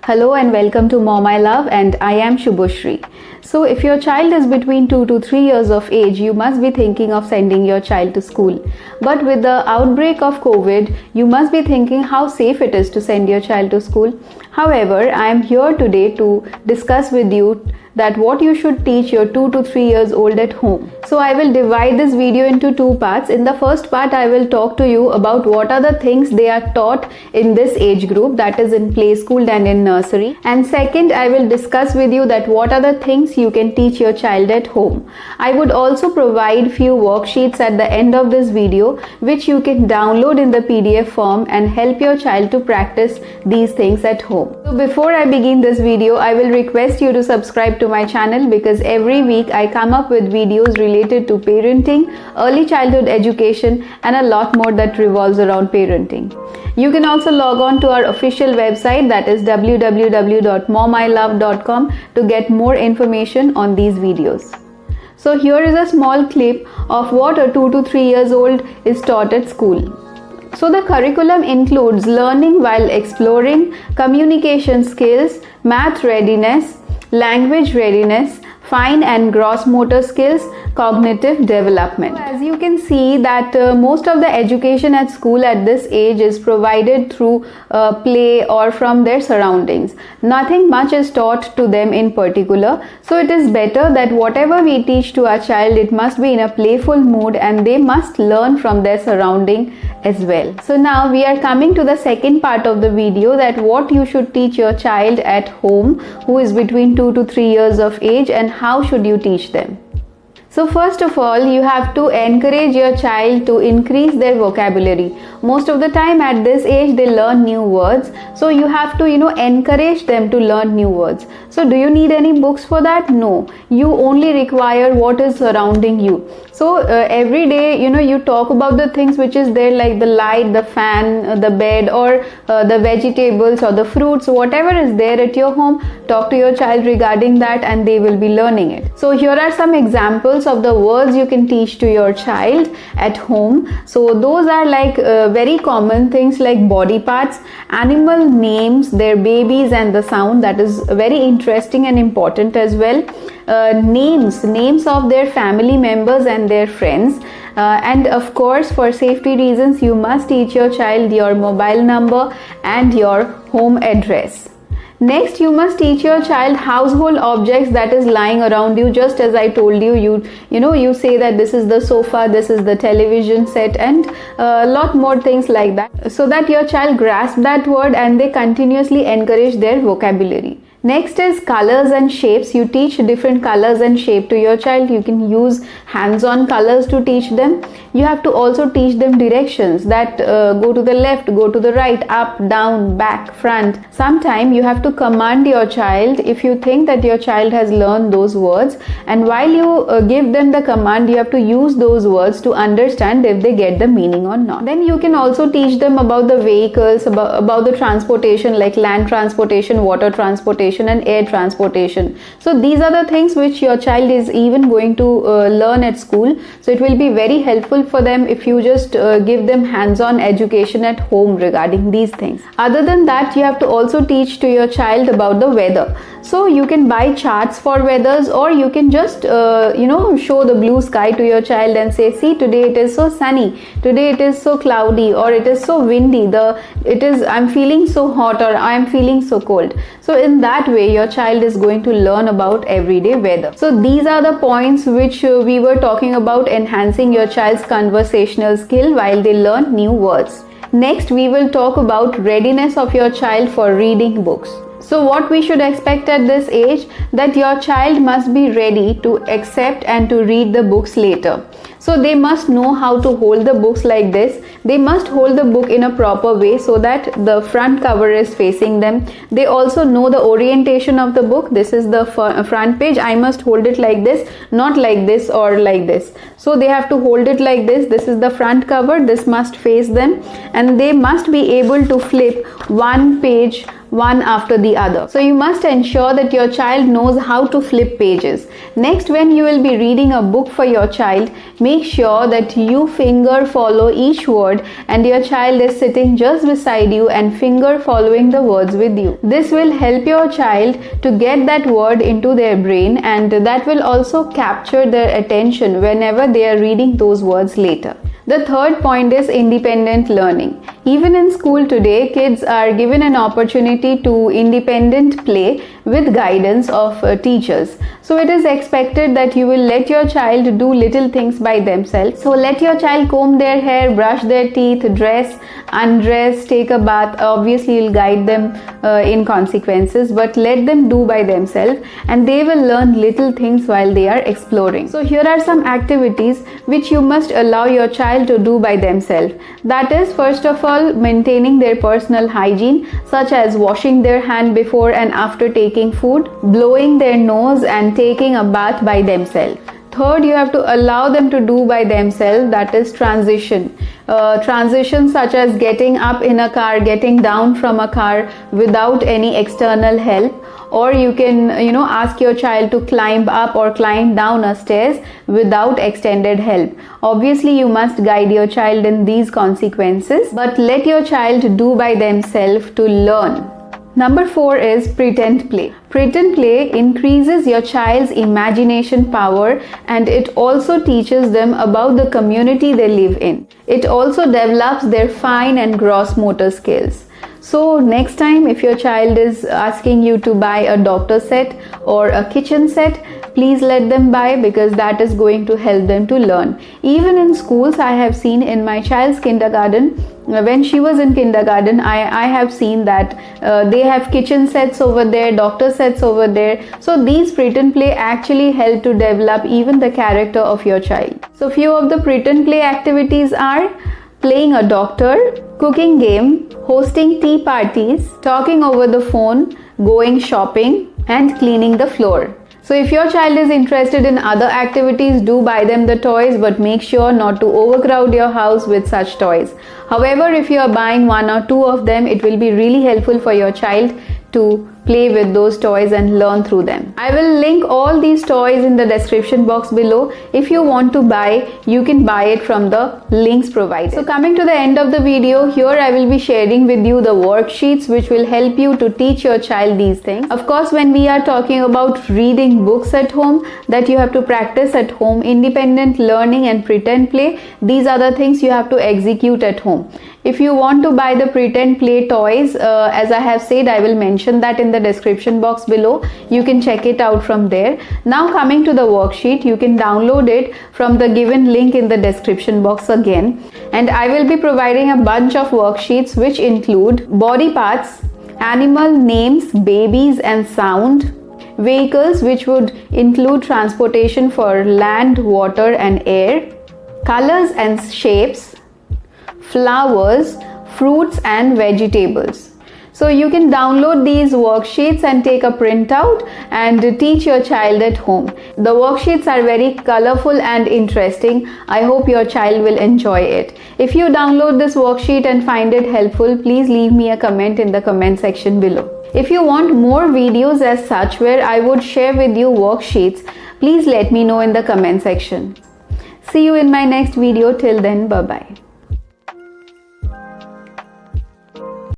Hello and welcome to Mom I Love, and I am Shubhoshri. So if your child is between 2 to 3 years of age, you must be thinking of sending your child to school. But with the outbreak of COVID, you must be thinking how safe it is to send your child to school. However, I am here today to discuss with you that what you should teach your 2 to 3 years old at home. So I will divide this video into two parts. In the first part, I will talk to you about what are the things they are taught in this age group, that is in play school and in nursery. And second, I will discuss with you that what are the things you can teach your child at home. I would also provide few worksheets at the end of this video which you can download in the PDF form and help your child to practice these things at home. So before I begin this video, I will request you to subscribe to my channel, because every week I come up with videos related to parenting, early childhood education and a lot more that revolves around parenting. You can also log on to our official website, that is www.momilove.com, to get more information on these videos. So here is a small clip of what a 2 to 3 years old is taught at school. So the curriculum includes learning while exploring, communication skills, math readiness, language readiness, fine and gross motor skills, cognitive development. As you can see that most of the education at school at this age is provided through play or from their surroundings. Nothing much is taught to them in particular. So it is better that whatever we teach to our child, it must be in a playful mood and they must learn from their surrounding as well. So now we are coming to the second part of the video, that what you should teach your child at home who is between 2 to 3 years of age, and how should you teach them. So first of all, you have to encourage your child to increase their vocabulary. Most of the time at this age they learn new words, so you have to encourage them to learn new words. So do you need any books for that? No, you only require what is surrounding you. So every day you talk about the things which is there, like the light, the fan, the bed, or the vegetables or the fruits, whatever is there at your home. Talk to your child regarding that and they will be learning it. So here are some examples of the words you can teach to your child at home. So those are like very common things like body parts, animal names, their babies and the sound, that is very interesting and important as well. Names of their family members and their friends, and of course for safety reasons you must teach your child your mobile number and your home address. Next, you must teach your child household objects that is lying around you. Just as I told you, you say that this is the sofa, this is the television set, and a lot more things like that, so that your child grasps that word and they continuously encourage their vocabulary. Next is colors and shapes. You teach different colors and shape to your child. You can use hands-on colors to teach them. You have to also teach them directions, that go to the left, go to the right, up, down, back, front. Sometime you have to command your child if you think that your child has learned those words, and while you give them the command, you have to use those words to understand if they get the meaning or not. Then you can also teach them about the vehicles, about the transportation, like land transportation, water transportation and air transportation. So these are the things which your child is even going to learn at school. So it will be very helpful for them if you just give them hands-on education at home regarding these things. Other than that, you have to also teach to your child about the weather. So you can buy charts for weathers, or you can just show the blue sky to your child and say, see, today it is so sunny, today it is so cloudy, or it is so windy, I'm feeling so hot, or I am feeling so cold. So in that way your child is going to learn about everyday weather. So these are the points which we were talking about, enhancing your child's conversational skill while they learn new words. Next, we will talk about readiness of your child for reading books. So what we should expect at this age, that your child must be ready to accept and to read the books later. So they must know how to hold the books like this. They must hold the book in a proper way so that the front cover is facing them. They also know the orientation of the book. This is the front page. I must hold it like this, not like this or like this. So they have to hold it like this. This is the front cover. This must face them, and they must be able to flip one page one after the other. So you must ensure that your child knows how to flip pages. Next, when you will be reading a book for your child, make sure that you finger follow each word and your child is sitting just beside you and finger following the words with you. This will help your child to get that word into their brain, and that will also capture their attention whenever they are reading those words later. The third point is independent learning. Even in school today, kids are given an opportunity to independent play with guidance of teachers. So it is expected that you will let your child do little things by themselves. So let your child comb their hair, brush their teeth, dress, undress, take a bath. Obviously, you'll guide them in consequences, but let them do by themselves and they will learn little things while they are exploring. So here are some activities which you must allow your child to do by themselves. That is, first of all, maintaining their personal hygiene, such as washing their hand before and after taking food, blowing their nose and taking a bath by themselves. Third, you have to allow them to do by themselves, that is transition. Transitions such as getting up in a car, getting down from a car without any external help, or you can ask your child to climb up or climb down a stairs without extended help. Obviously, you must guide your child in these consequences, but let your child do by themselves to learn. Number 4 is pretend play. Pretend play increases your child's imagination power, and it also teaches them about the community they live in. It also develops their fine and gross motor skills. So next time if your child is asking you to buy a doctor set or a kitchen set, please let them buy, because that is going to help them to learn. Even in schools, I have seen in my child's kindergarten, when she was in kindergarten, I have seen that they have kitchen sets over there, doctor sets over there. So these pretend play actually help to develop even the character of your child. So few of the pretend play activities are playing a doctor, cooking game, hosting tea parties, talking over the phone, going shopping, and cleaning the floor. So if your child is interested in other activities, do buy them the toys, but make sure not to overcrowd your house with such toys. However, if you are buying 1 or 2 of them, it will be really helpful for your child to play with those toys and learn through them. I will link all these toys in the description box below. If you want to buy, you can buy it from the links provided. So coming to the end of the video, here I will be sharing with you the worksheets which will help you to teach your child these things. Of course, when we are talking about reading books at home that you have to practice at home, independent learning and pretend play, these are the things you have to execute at home. If you want to buy the pretend play toys, as I have said, I will mention that in the description box below. You can check it out from there. Now coming to the worksheet, you can download it from the given link in the description box again. And I will be providing a bunch of worksheets which include body parts, animal names, babies and sound, vehicles which would include transportation for land, water and air, colors and shapes, flowers, fruits and vegetables. So you can download these worksheets and take a printout and teach your child at home. The worksheets are very colorful and interesting. I hope your child will enjoy it. If you download this worksheet and find it helpful, please leave me a comment in the comment section below. If you want more videos as such where I would share with you worksheets, please let me know in the comment section. See you in my next video. Till then, bye-bye.